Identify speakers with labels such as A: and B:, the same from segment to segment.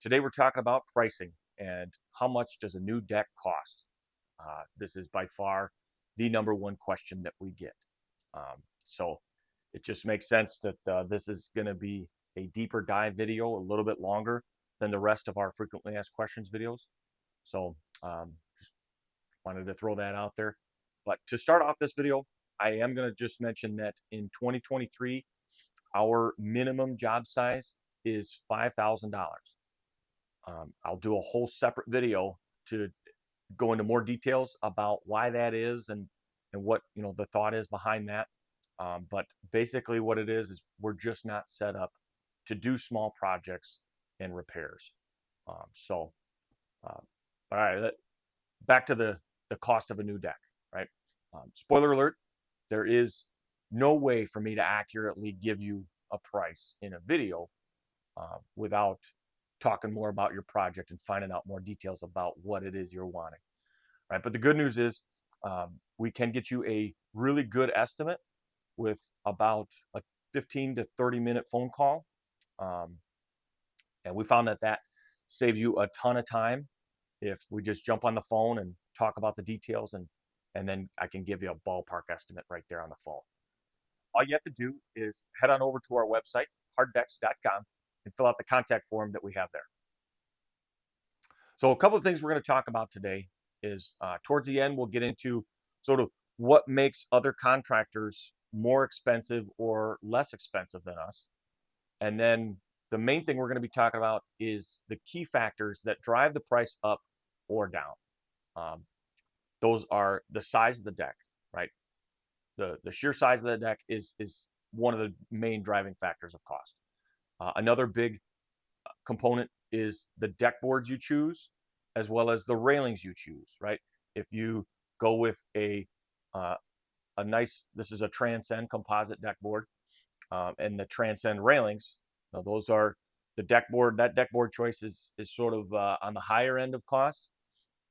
A: Today we're talking about pricing and how much does a new deck cost? This is by far the number one question that we get. So it just makes sense that this is going to be a deeper dive video, a little bit longer than the rest of our frequently asked questions videos. So just wanted to throw that out there. But to start off this video, I am going to just mention that in 2023, our minimum job size is $5,000. I'll do a whole separate video to go into more details about why that is and what the thought is behind that. But basically, what it is we're just not set up to do small projects and repairs. So, all right, back to the cost of a new deck, right? Spoiler alert: there is no way for me to accurately give you a price in a video without talking more about your project and finding out more details about what it is you're wanting, right? But the good news is we can get you a really good estimate with about a 15 to 30-minute phone call. And we found that saves you a ton of time if we just jump on the phone and talk about the details, and then I can give you a ballpark estimate right there on the phone. All you have to do is head on over to our website, harddecks.com, and fill out the contact form that we have there. So a couple of things we're going to talk about today is towards the end, we'll get into sort of what makes other contractors more expensive or less expensive than us. And then the main thing we're going to be talking about is the key factors that drive the price up or down. Those are the size of the deck, right? The sheer size of the deck is one of the main driving factors of cost. Another big component is the deck boards you choose, as well as the railings you choose, right? If you go with a nice, this is a Transcend composite deck board, and the Transcend railings, those are the deck board. That deck board choice is sort of on the higher end of cost,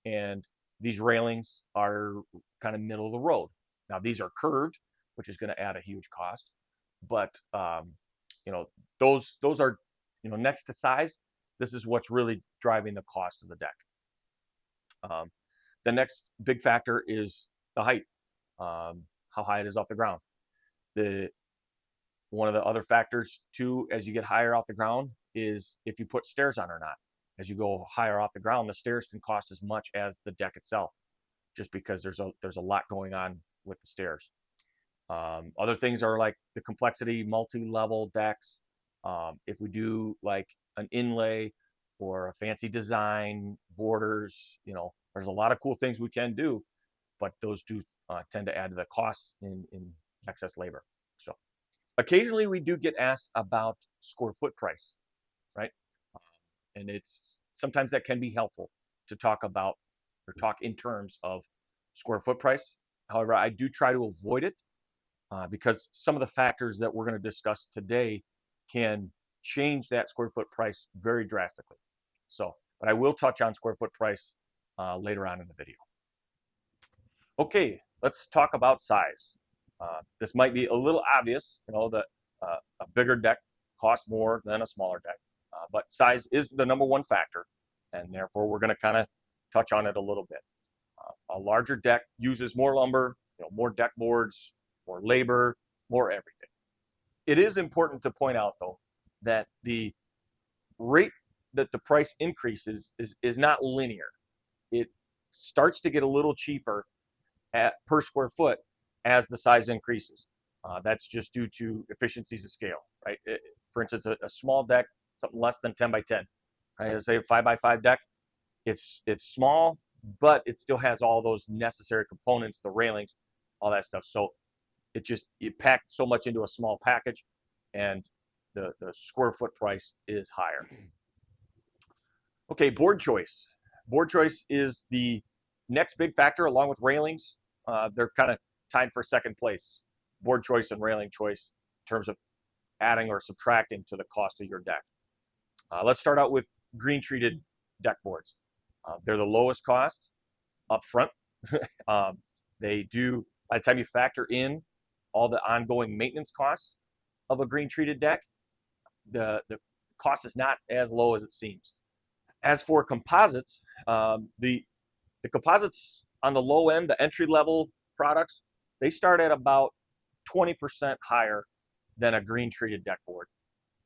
A: and these railings are kind of middle of the road. Now these are curved, which is going to add a huge cost, but those are next to size. This is what's really driving the cost of the deck. The next big factor is the height, how high it is off the ground. One of the other factors too, as you get higher off the ground, is if you put stairs on or not. As you go higher off the ground, the stairs can cost as much as the deck itself, just because there's a lot going on with the stairs. Other things are like the complexity, multi-level decks. If we do like an inlay or a fancy design, borders, there's a lot of cool things we can do, but those do tend to add to the costs in excess labor. So occasionally we do get asked about square foot price, right? And sometimes that can be helpful to talk about or talk in terms of square foot price. However, I do try to avoid it because some of the factors that we're going to discuss today can change that square foot price very drastically. So, but I will touch on square foot price later on in the video. Okay, let's talk about size. This might be a little obvious, that a bigger deck costs more than a smaller deck, but size is the number one factor, and therefore we're going to kind of touch on it a little bit. A larger deck uses more lumber, more deck boards, more labor, more everything. It is important to point out, though, that the rate that the price increases is not linear. It starts to get a little cheaper per square foot as the size increases. That's just due to efficiencies of scale, right? For instance, a small deck, something less than 10 by 10, right? Let's say a 5 by 5 deck, it's small, but it still has all those necessary components, the railings, all that stuff. So you pack so much into a small package, and the square foot price is higher. Okay, board choice. Board choice is the next big factor, along with railings. They're kind of tied for second place, board choice and railing choice, in terms of adding or subtracting to the cost of your deck. Let's start out with green treated deck boards. They're the lowest cost up front. They do, by the time you factor in all the ongoing maintenance costs of a green treated deck, the cost is not as low as it seems. As for composites, the composites on the low end, the entry level products, they start at about 20% higher than a green treated deck board,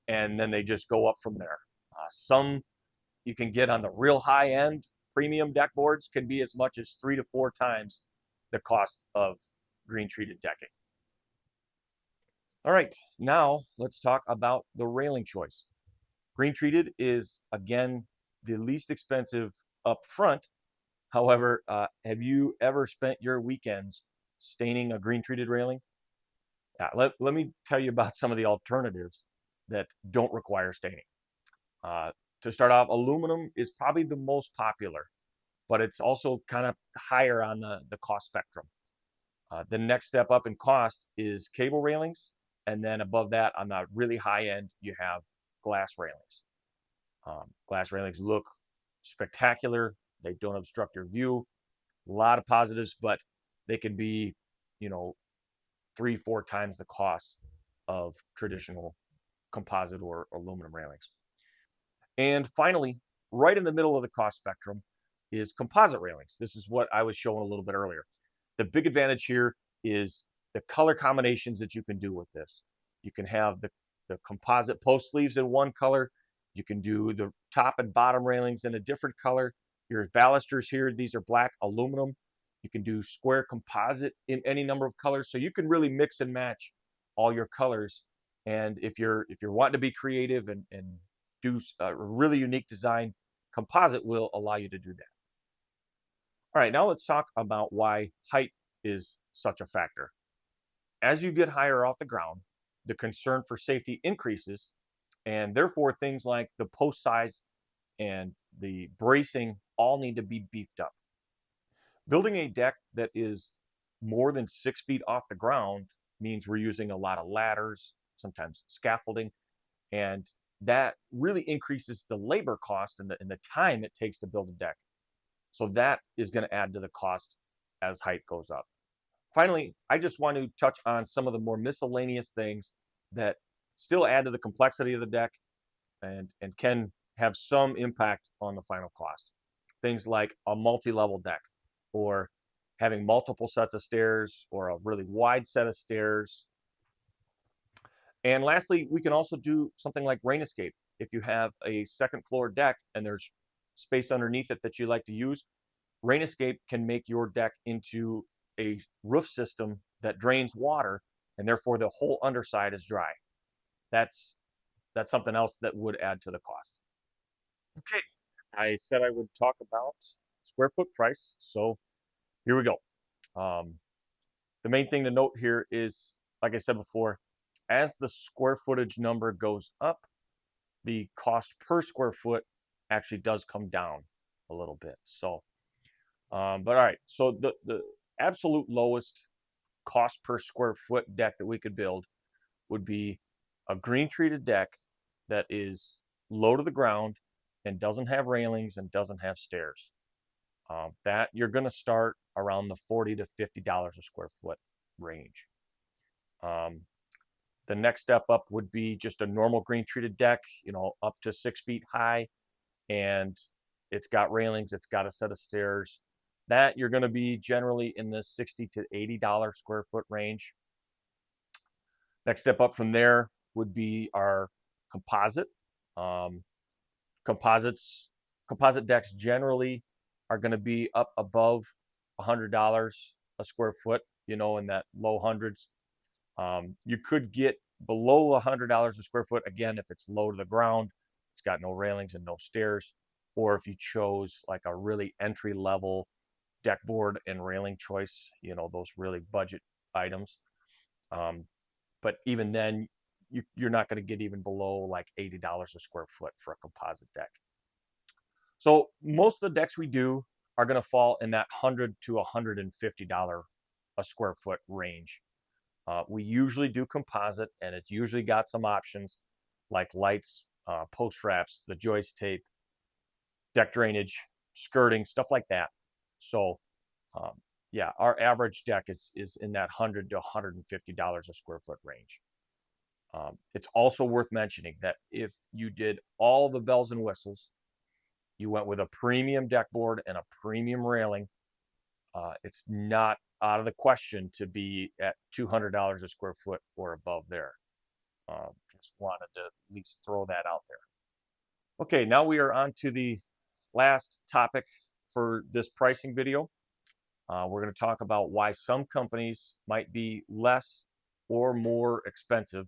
A: and then they just go up from there. Some you can get on the real high end premium deck boards can be as much as 3 to 4 times the cost of green treated decking. All right, now let's talk about the railing choice. Green treated is, again, the least expensive up front. However, have you ever spent your weekends staining a green treated railing? Yeah, let me tell you about some of the alternatives that don't require staining. Uh, to start off, aluminum is probably the most popular, but it's also kind of higher on the cost spectrum. The next step up in cost is cable railings, and then above that, on the really high end, you have glass railings. Glass railings look spectacular. They don't obstruct your view. A lot of positives, but they can be, you know, 3, 4 times the cost of traditional composite or aluminum railings. And finally, right in the middle of the cost spectrum is composite railings. This is what I was showing a little bit earlier. The big advantage here is the color combinations that you can do with this. You can have the composite post sleeves in one color. You can do the top and bottom railings in a different color. Your balusters here, these are black aluminum. You can do square composite in any number of colors. So you can really mix and match all your colors. And if you're wanting to be creative and do a really unique design, composite will allow you to do that. All right, now let's talk about why height is such a factor. As you get higher off the ground, the concern for safety increases, and therefore things like the post size and the bracing all need to be beefed up. Building a deck that is more than 6 feet off the ground means we're using a lot of ladders, sometimes scaffolding, and that really increases the labor cost and the time it takes to build a deck. So that is going to add to the cost as height goes up. Finally, I just want to touch on some of the more miscellaneous things that still add to the complexity of the deck and can have some impact on the final cost. Things like a multi-level deck, or having multiple sets of stairs, or a really wide set of stairs. And lastly, we can also do something like rain escape. If you have a second floor deck and there's space underneath it that you like to use, rain escape can make your deck into a roof system that drains water, and therefore the whole underside is dry. That's something else that would add to the cost. Okay, I said I would talk about square foot price, so here we go. The main thing to note here is, like I said before, as the square footage number goes up, the cost per square foot actually does come down a little bit. So, but all right, so the absolute lowest cost per square foot deck that we could build would be a green treated deck that is low to the ground and doesn't have railings and doesn't have stairs. That you're going to start around the $40 to $50 a square foot range. The next step up would be just a normal green treated deck, up to 6 feet high, and it's got railings, it's got a set of stairs. That you're going to be generally in the $60 to $80 square foot range. Next step up from there would be our composite. Composite decks generally are going to be up above $100 a square foot, in that low hundreds. You could get below $100 a square foot, again, if it's low to the ground, it's got no railings and no stairs, or if you chose like a really entry level deck board and railing choice, those really budget items. But even then, you're not going to get even below like $80 a square foot for a composite deck. So most of the decks we do are going to fall in that $100 to $150 a square foot range. We usually do composite, and it's usually got some options like lights, post wraps, the joist tape, deck drainage, skirting, stuff like that. So yeah, our average deck is in that $100 to $150 a square foot range. It's also worth mentioning that if you did all the bells and whistles you went with a premium deck board and a premium railing, it's not out of the question to be at $200 a square foot or above there. Just wanted to at least throw that out there. Okay, now we are on to the last topic for this pricing video. We're going to talk about why some companies might be less or more expensive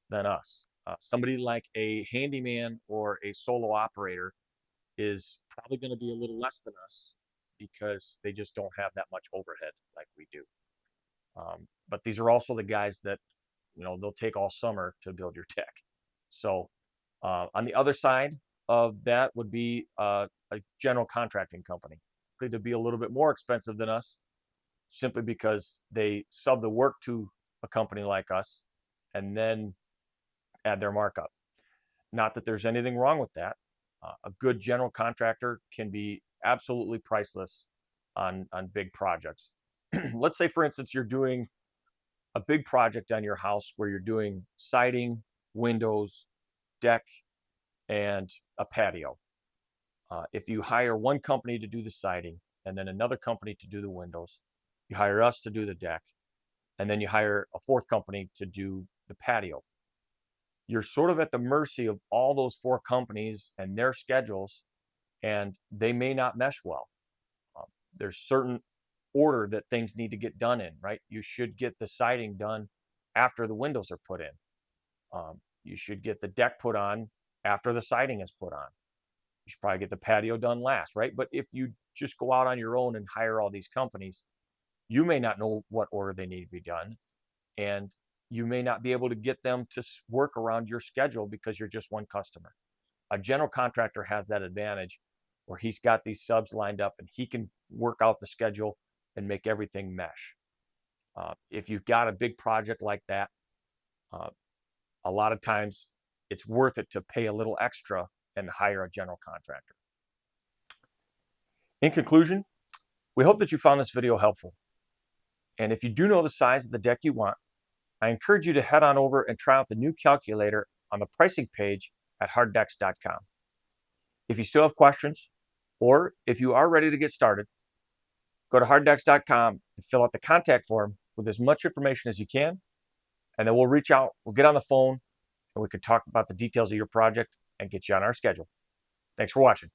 A: than us. Somebody like a handyman or a solo operator is probably going to be a little less than us because they just don't have that much overhead like we do. But these are also the guys that, they'll take all summer to build your deck. So on the other side of that would be a general contracting company. To be a little bit more expensive than us simply because they sub the work to a company like us and then add their markup. Not that there's anything wrong with that. A good general contractor can be absolutely priceless on big projects. Let's say, for instance, you're doing a big project on your house where you're doing siding, windows, deck, and a patio. If you hire one company to do the siding and then another company to do the windows, you hire us to do the deck, and then you hire a fourth company to do the patio. You're sort of at the mercy of all those four companies and their schedules, and they may not mesh well. There's certain order that things need to get done in, right? You should get the siding done after the windows are put in. You should get the deck put on after the siding is put on. You should probably get the patio done last, right? But if you just go out on your own and hire all these companies, you may not know what order they need to be done, and you may not be able to get them to work around your schedule because you're just one customer. A general contractor has that advantage where he's got these subs lined up and he can work out the schedule and make everything mesh. If you've got a big project like that, a lot of times it's worth it to pay a little extra and hire a general contractor. In conclusion, we hope that you found this video helpful. And if you do know the size of the deck you want, I encourage you to head on over and try out the new calculator on the pricing page at harddecks.com. If you still have questions, or if you are ready to get started, go to harddecks.com and fill out the contact form with as much information as you can, and then we'll reach out, we'll get on the phone, and we can talk about the details of your project and get you on our schedule. Thanks for watching.